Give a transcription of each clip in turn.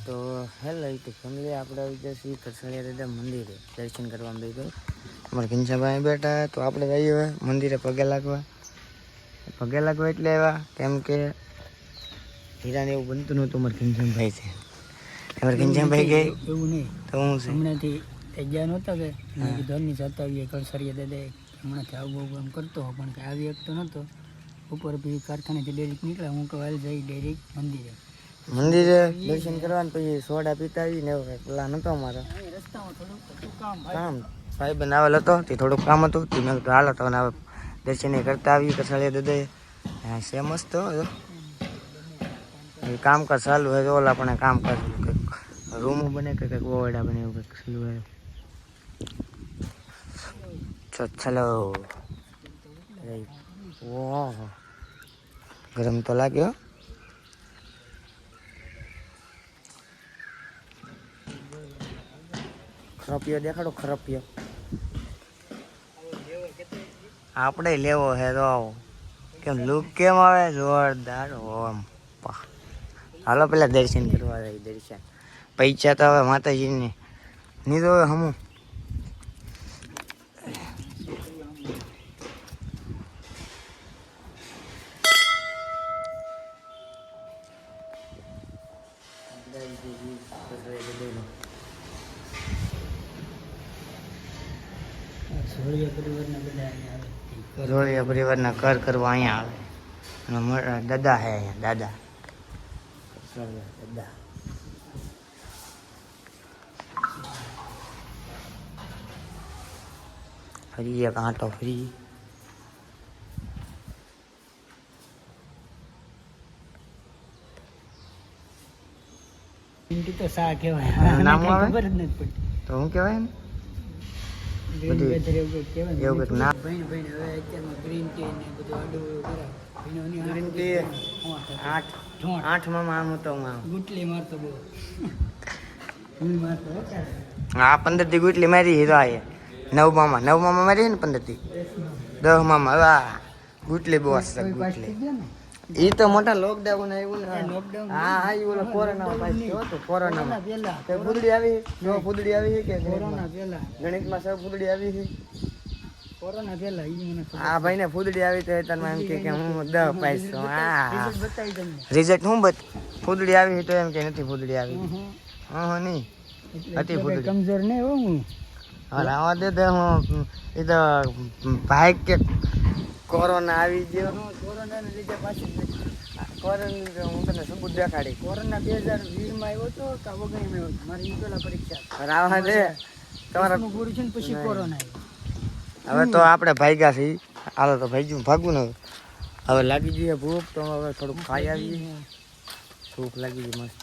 તો hello YouTube family, આપણે આવી જશે કરસળિયા દાદા મંદિરે દર્શન કરવા બેઠો. અમારા ઘનશ્યામભાઈ બેઠા, તો આપણે જઈએ હવે મંદિરે પગે લાગવા એટલે એવા, કેમ કે હીરાને એવું બનતું નહોતું. અમારા ઘનશ્યામભાઈ છે, અમારા ઘનશ્યામભાઈ ગઈ એવું નહીં તો હું છે હમણાંથી ગયા નહોતા કે ઘરની જતા આવીએ કરસળિયા દાદા હમણાંથી આવું એમ કરતો પણ કે આવી શકતો નહોતો. ઉપર પછી કારખાનેથી ડાયરેક્ટ નીકળ્યા. હું કહું હાલ જઈ ડાયરેક્ટ મંદિરે દર્શન કરવાનું, પછી સોડા પીતા આવીને પેલા નહોતો અમારો રસ્તામાં થોડુંક કામ ભાઈબંધ આવેલ હતો, તે થોડુંક કામ હતું. તે મેં કીધું હાલો તો હવે દર્શન કરતા આવીએ કરસળિયા દાદાએ. હા છે મસ્ત કામકાજ ચાલુ હોય તો ઓલા પણ કામકાજ કંઈક રૂમ બને કે કંઈક ઓરડા બને એવું કંઈક ચાલુ હોય. ચલો ઓહો ગરમ તો લાગ્યો. ખરપિયો દેખાડો, ખરપિયો આપણે લેવો હે તો કેમ લુક કેમ આવે જોરદાર. ઓમ હાલો પેલા દર્શન કરવા જાય. દર્શન પૈસા તો હવે માતાજીને નહીં તો હમું જોડિયા પરિવારના કર કરવા અહીંયા આવે. અને દાદા હે અહીંયા દાદા ફરી એક આંટો ફરી. તો શા કહેવાય નામ આવે ખબર જ નથી પડતી તો હું કહેવાય ને હા 15 થી ગુટલી મારી હીરો આયે. 9 મામા મારી ને 15 થી 10 મામા. હવે ગુટલી બોસ છે ગુટલી. ઈ તો મોટા લોકડાઉન આવ્યું ને. હા હા ઈ ઓલો કોરોના પાછી હતો. કોરોના પહેલા તે ફૂદડી આવી, જો ફૂદડી આવી છે કે કોરોના પહેલા ગણિતમાં સૌ ફૂદડી આવી છે કોરોના પહેલા. ઈ મને આ ભાઈને ફૂદડી આવી તો તને એમ કે હું 10 પાઈશ. હા રિઝલ્ટ બતાવી તમને. રિઝલ્ટ હું ફૂદડી આવી તો એમ કે નથી ફૂદડી આવી. હા નહીં હતી ફૂદડી. કમજોર નહીં હો હું. હા આવા દે દે હું. એ તો ભાઈ કે કોરોના આવી ગયો. કોરોનાને લીધે પાછી કોરોના હું તને સબૂત દેખાડી. કોરોના 2020 માં આવ્યો હતો કે 19 માં આવ્યો હતો. મારી પેલા પરીક્ષા રાવા દે તમારા પૂરું છે ને પછી કોરોના આવ્યો. હવે તો આપણે ભાગ્યા છે. હાલો તો ભાગવું ને હવે લાગી જઈએ ભૂખ. તો હવે થોડુંક ખાઈ આવીએ. ભૂખ લાગી ગઈ મસ્ત.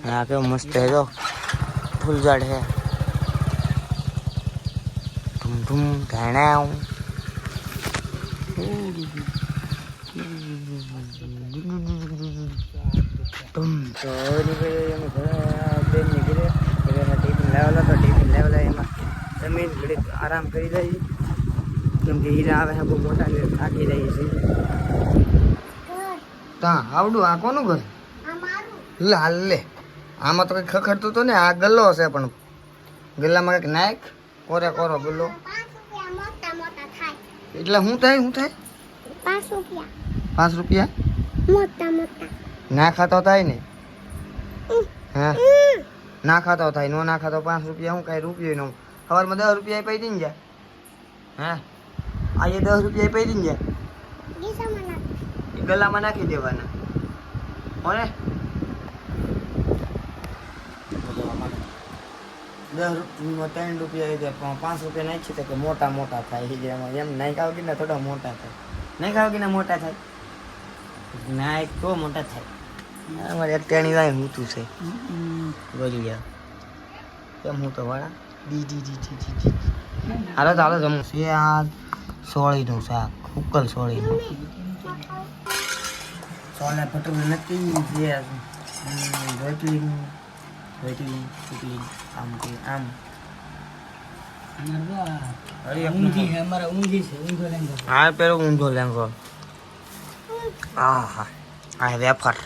હા કેવું મસ્ત હે જો ફૂલઝાડ હે. ધૂમ ધૂમ ધાણા તો બેનની ઘરે ટિફિન લાવેલા તો ટિફિન લાવેલા એમાં જમીન ઘડીક આરામ કરી દઈએ. કેમ કે હીરા આવે છે બહુ મોટા થાકી રહી છે. ત્યાં આવડું આ કોનું ઘર લે હાલ લે. આમાં તો કંઈક ખખડતું તો ને. આ ગલ્લો હશે પણ ગલ્લામાં કંઈક નાખ કોરે કોરો ગલ્લો. એટલે શું થાય 5 રૂપિયા ના ખાતો થાય ને. હા ના ખાતો થાય. નો ના ખાતો 5 રૂપિયા. હું કાંઈ રૂપિયો નો સવારમાં 10 રૂપિયા પૈ દઈને જાય. હા આજે 10 રૂપિયા પૈ દઈને જાય. ગલામાં નાખી દેવાના હોને. 10 રૂપિયા 3 રૂપિયા 5 રૂપિયા નાખી તો કે મોટા મોટા થાય. એમ નહીં ખાવ કે થોડા મોટા થાય. નહીં ખાવ કે મોટા થાય. ના તો મોટા થાય. અમારે એક ટેણી લાય હું તું છે બોલી ગયા કેમ હું તો વાળા હાલો તો હાલો જમું છે. આ સોળીનું શાક ઉકલ સોળીનું. સોળે ભટું નથી જે રોટલી આમ કે આમ હા પેલો ઊંધો લેંગો. હા હા વેફર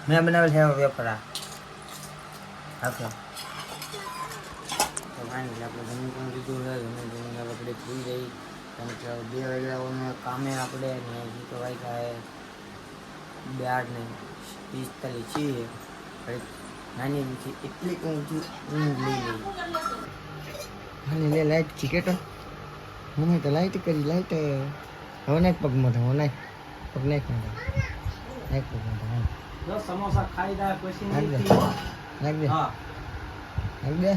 મેં બનાવેલ છે વેફરા આપણે જમીન પણ કીધું છે જમીન આપણે થઈ ગઈ કારણ કે 2 વાગ્યાઓને કામે આપણે ને ગીતો વાગ્યા છે 8:45 છીએ નાની નથી એટલી ઊંઘી ઊંઘ લઈ લઈ અને લે લાઈટ ચીકેટો મને તો લાઈટ કરી લાઈટ હવે નાખ પગ મોઢા હવે નાખ પગ નાખ મોઢા નાખ પગ મોઢા જો સમોસા ખાઈ દા પછી નાખ દે હા નાખ દે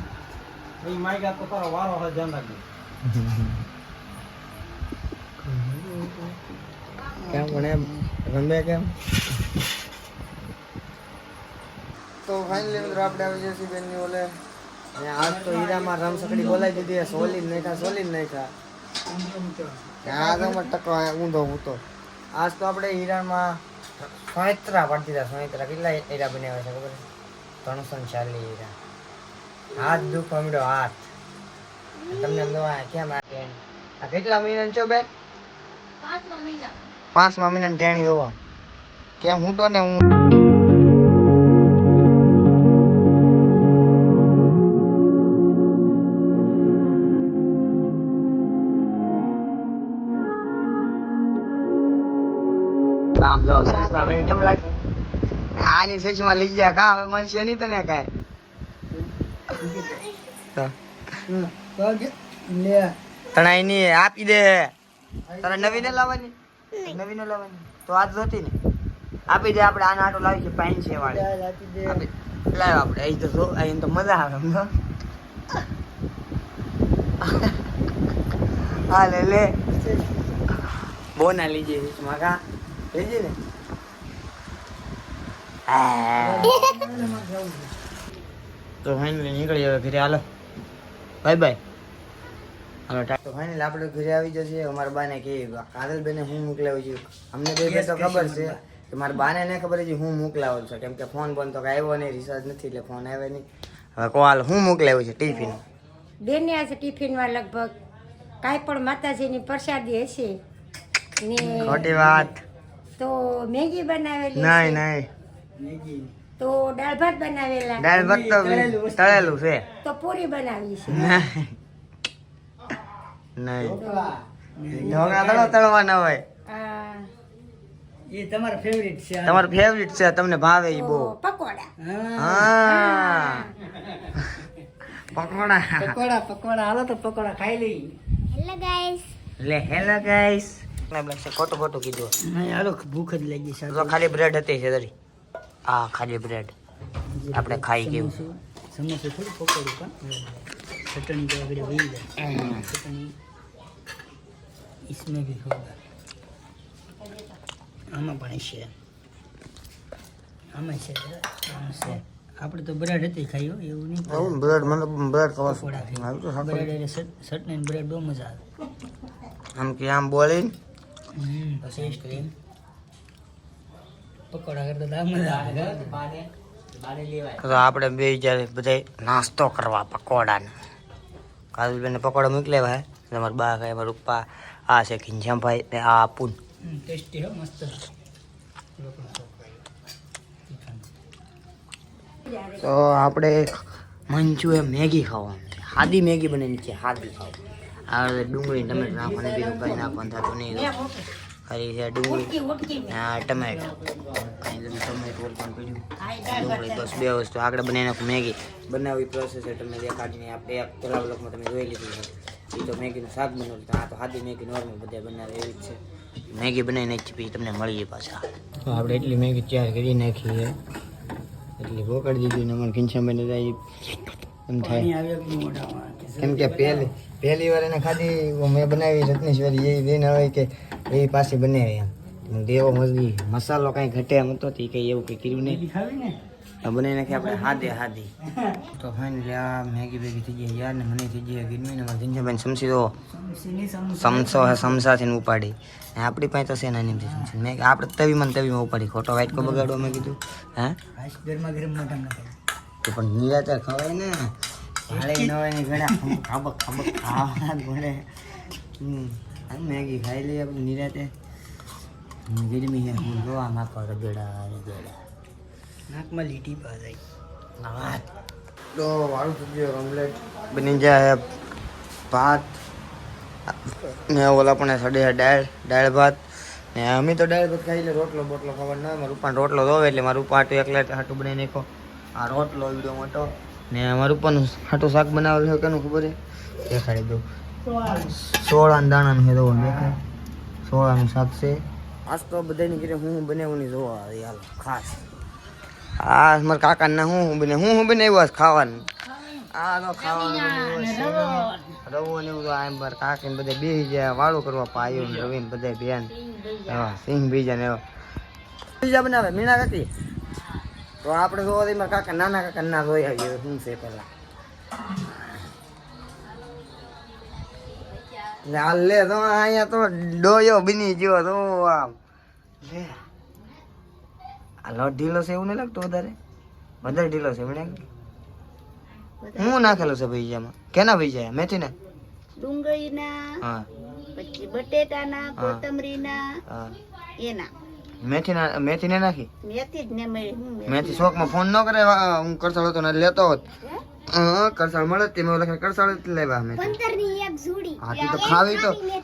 ભાઈ માઈગા તો તારો વારો હોય ધ્યાન રાખજે કેમ મને રમે કેમ તો ફાઇનલી મિત્રો આપણે આવી જશે બેનની ઓલે આજ તો હીરામાં રમસકડી બોલાવી દીધી સોલી નાખ્યા આ તો ટકો ઊંધો હતો આજ તો આપણે હીરામાં સોયત્રા પાડતી હતા સોયત્રા કેટલા હીરા બનાવ્યા છે ખબર 340 હીરા હાથ દુખો મળ્યો હાથ તમને કેમ આ કેટલા મહિના છો બેન 5મા મહિના ટેણી હોવા કેમ હું તો ને હું આની સચમાં લઈ ગયા કા હવે મનશે નહીં તને કાંઈ તણાઈ ની આપી દે તારે નવીને લાવવાની તો આજ જોતી ને આપી દે આપણે આના આટો લાવી છે પાઈન છે વાળે લાવ આપણે અહીં તો જો અહીં તો મજા આવે સમજો હા લે બોના લીજે સચમાં કા લેજે ને તો ફાઇનલી નીકળી હવે ઘરે હાલો બાય હાલો તો ફાઇનલી આપણે ઘરે આવી જશે અમારા બાને કે કાજલબેને હું મોકલાવ્યું છું અમને બે તો ખબર છે કે મારા બાને ને ખબર છે હું મોકલાવું છું કેમ કે ફોન બંધ તો કઈ આવ્યો નહીં રિચાર્જ નથી એટલે ફોન આવે નહીં હવે કોલ હું મોકલાવ્યું છે ટિફિન બેને આજે ટિફિનમાં લગભગ કાંઈ પણ માતાજીની પ્રસાદી હશે ને ખોટી વાત તો મેગી બનાવેલી નહીં તો દાળ ભાત બનાવેલા દાળ ભાત તો તળેલું છે તો પૂરી બનાવી છે નહીં ઢોકળા તળવાના હોય એ તમારા ફેવરિટ છે તમને ભાવે એ બહુ પકોડા હા પકોડા હાલો તો પકોડા ખાઈ લઈ હેલો ગાઈસ ખોટું કીધું ભૂખ જ લાગી છે તો ખાલી બ્રેડ હતી છે દરી હા ખાલી બ્રેડ આપણે ખાઈ ગયું સમોસે થોડું પકોડું કા ચટણી તો આગળ વહી જાય ચટણી इसमें भी होगा આમાં પણ છે આમાં છે આપણે તો બ્રેડ હતી ખાઈ એવું નહીં બ્રેડ મને બ્રેડ ખાવા બ્રેડ એટલે ચટણી ને બ્રેડ બહુ મજા આવે આમ કે આમ બોલીને પછી ક્રીમ પકોડા કરતા દામ મજા આવે તો આપણે બે જ્યારે બધા નાસ્તો કરવા પકોડાને કાજલબેનને પકોડા મોકલી લેવા તમારા બા કાંઈ મારા પપ્પા આ છે ઘીંજામભાઈ ને આ આપુન ટેસ્ટી હો મસ્ત તો આપણે મંચુએ મેગી ખાવાનું છે હાદી મેગી બની છે હાદી ખાવ આ ડુંગળી ટમેટો નાખવાની બીજું કંઈ નાખવાનું થતું નહીં ખાલી છે ડુંગળી હા ટમેટો ટમેટો પણ પીડ્યું ડુંગળી બસ બે વસ્તુ આગળ બનાવી નાખું મેગી બનાવવી પ્રોસેસ છે તમને દેખાડીને આપણે એક પેલા બ્લોકમાં તમે જોઈ લીધું છે એ તો મેગીનું શાક બનાવ્યું આ તો સાદી મેગી નોર્મલ બધા બનાવે એવી જ છે મેગી બનાવી નાખી પછી તમને મળીએ પાછા તો આપણે એટલી મેગી તૈયાર કરી નાખી છે એટલી ભોકડી દીધી ને મને ઘીંચામાં જાય એમ થાય કેમ કે પહેલી વાર એને ખાધી મેં બનાવી રત્નેશ્વરી એ બેન હોય કે એ પાસે બનાવી એમ દેવો મજબી મસાલો કાંઈ ઘટે એમ હતો કંઈ એવું કંઈ કર્યું નહીં બનાવી નાખી આપણે હાદી તો ફાઇનલી આ મેગી બેગી થઈ ગઈ યાર ને મને થઈ ગઈ ગીરમી ને ઘીંચાબેન સમસી દો સમસાથી ઉપાડી આપણી પાસે તો છે નાની સમસી મેં આપણે તવીમાં ઉપાડી ખોટો વાઇટ કો બગાડવા મેં કીધું હા તો પણ નિરાચાર ખવાય ને ભાડે ન હોય ને ઘણા ખાબક ખાવા ઘોડે મેગી ખાઈ લઈએ આપણે નિરાતે ગરમી છે હું જોવા નાખો રગડા નાકમાં લીટી પા જાય તો વાળું સબ્જી ઓમલેટ બની જાય ભાત ને ઓલા પણ સડે દાળ ભાત ને અમે તો દાળ ભાત ખાઈ લે રોટલો બોટલો ખબર ના મારું પણ રોટલો ધોવે એટલે મારું પાટું એકલા હાટું બનાવી નાખો આ રોટલો વિડીયો મોટો ને મારું પણ હાટું શાક બનાવેલું છે કેનું ખબર છે દેખાડી દઉં સોળાના દાણાનું છે દો દેખાય સોળાનું શાક છે આજ તો બધાની ઘરે હું બનાવું નહીં જોવા યાર ખાસ આ મારા કાકા ના હું બનાવ્યું આજ ખાવાનું આ તો ખાવાનું રવો ને એવું આમ પર કાકી ને બધા બેસી જાય વાળું કરવા પાયો ને રવિ ને બધા બેન એવા સિંહ બીજા ને એવા બીજા બનાવે મીણા કાકી તો આપણે જોવા દઈએ મારા કાકા નાના કાકા ના જોઈ આવીએ શું છે પેલા હાલ લે તો અહીંયા તો ડોયો બની ગયો તો આમ લે આ લોટ ઢીલો છે એવું નહીં લાગતું વધારે ઢીલો છે મને હું નાખેલો છે ભૈયામાં કેના ભૈયા મેથી ના ડુંગળીના હા પછી બટેટાના કોથમરીના હા એના મેથી ને નાખી મેથી જ ને મળી હું મેથી શોખમાં ફોન ન કરે હું કરસાળ હતો ને લેતો હોત કરસાળ મળે તે મેં ઓલા કરસાળ જ લેવા મેં 15 ની એક જોડી હા તી તો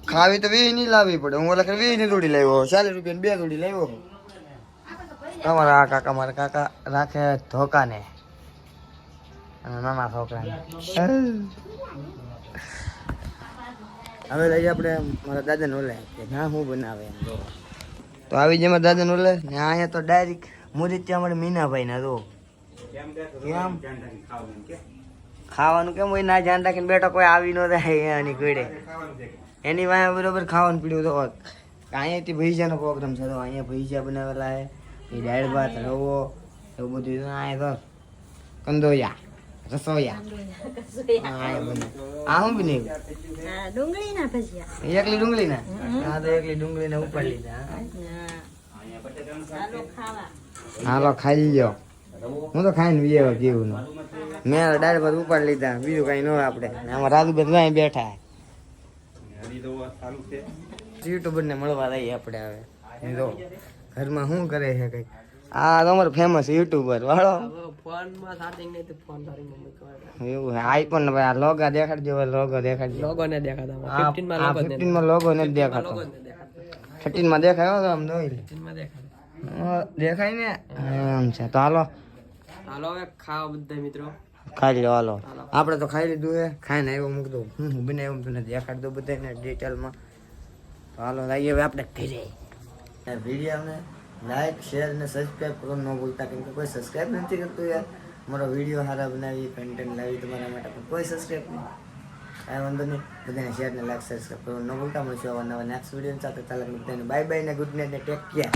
ખાવી તો 20 ની લાવવી પડે હું ઓલા 20 ની જોડી લાવ્યો 40 રૂપિયા બે જોડી લાવ્યો તમારા આ કાકા મારા કાકા રાખે ધોકા ને અને નાના છોકરાને હવે લઈએ આપણે મારા દાદાને ઓલે કે ના હું બનાવે એમ જો તો આવી જાય મારા દાદાને ઓલે ને અહીંયા તો ડાયરેક્ટ મુરી ત્યાં મળે મીનાભાઈ ના જો કેમ ખાવાનું કેમ હોય ના ધ્યાન રાખીને બેઠો કોઈ આવી ન જાય એની કીડે એની વાંહે બરોબર ખાવાનું પીડ્યું તો અહીંયાથી ભૈજાનો પ્રોગ્રામ છે તો અહીંયા ભૈજા બનાવેલા છે એ દાળ ભાત રવો એવું બધું અહીંયા તો કંદોયા રસોયા આ હું બી ડુંગળી ના ભજીયા એકલી ડુંગળી ના હા તો એકલી ડુંગળી ને ઉપાડી લીધા હાલો ખાઈ લ્યો હું તો ખાઈને વિયેલો કેવું મેં દાળ ભાત ઉપાડી લીધા બીજું કઈ ન આપણે આમાં રાજુભાઈ બેઠા યુટ્યુબર ને મળવા રહીએ આપણે હવે જો ઘરમાં શું કરે છે કઈક આ તમારો ફેમસ યુટ્યુબર વાળો એવું આઈફોન ને ભાઈ આ લોગો દેખાડજો લોગો દેખાડજો લોગો ને દેખાડતા 15 માં લોગો ને દેખાડતો 13 માં દેખાયો તો આમ જોઈ દેખાય ને એમ છે તો હાલો હવે ખાવા બધા મિત્રો ખાઈ લો હાલો આપણે તો ખાઈ લીધું છે ખાઈને આવ્યો મૂક દઉં હું બનાવ્યું તને દેખાડ દઉં બધાને ડિટેલમાં તો હાલો લાગીએ હવે આપણે ઘરે વિડીયોને લાઈક શેર અને સબસ્ક્રાઈબ કરવાનું ન ભૂલતા કેમ કે કોઈ સબસ્ક્રાઈબ નથી કરતું યાર મારો વિડીયો સારા બનાવી કન્ટેન્ટ લાવી તમારા માટે પણ કોઈ સબસ્ક્રાઈબ નહીં કાંઈ વાંધો નહીં બધાને શેર ને લાઈક સબસ્ક્રાઈબ કરવાનું ન ભૂલતા મળશું નવા નેક્સ્ટ વિડીયો સાથે ચાલો બધાને બાય બાય ને ગુડ નાઇટ ને ટેક કેર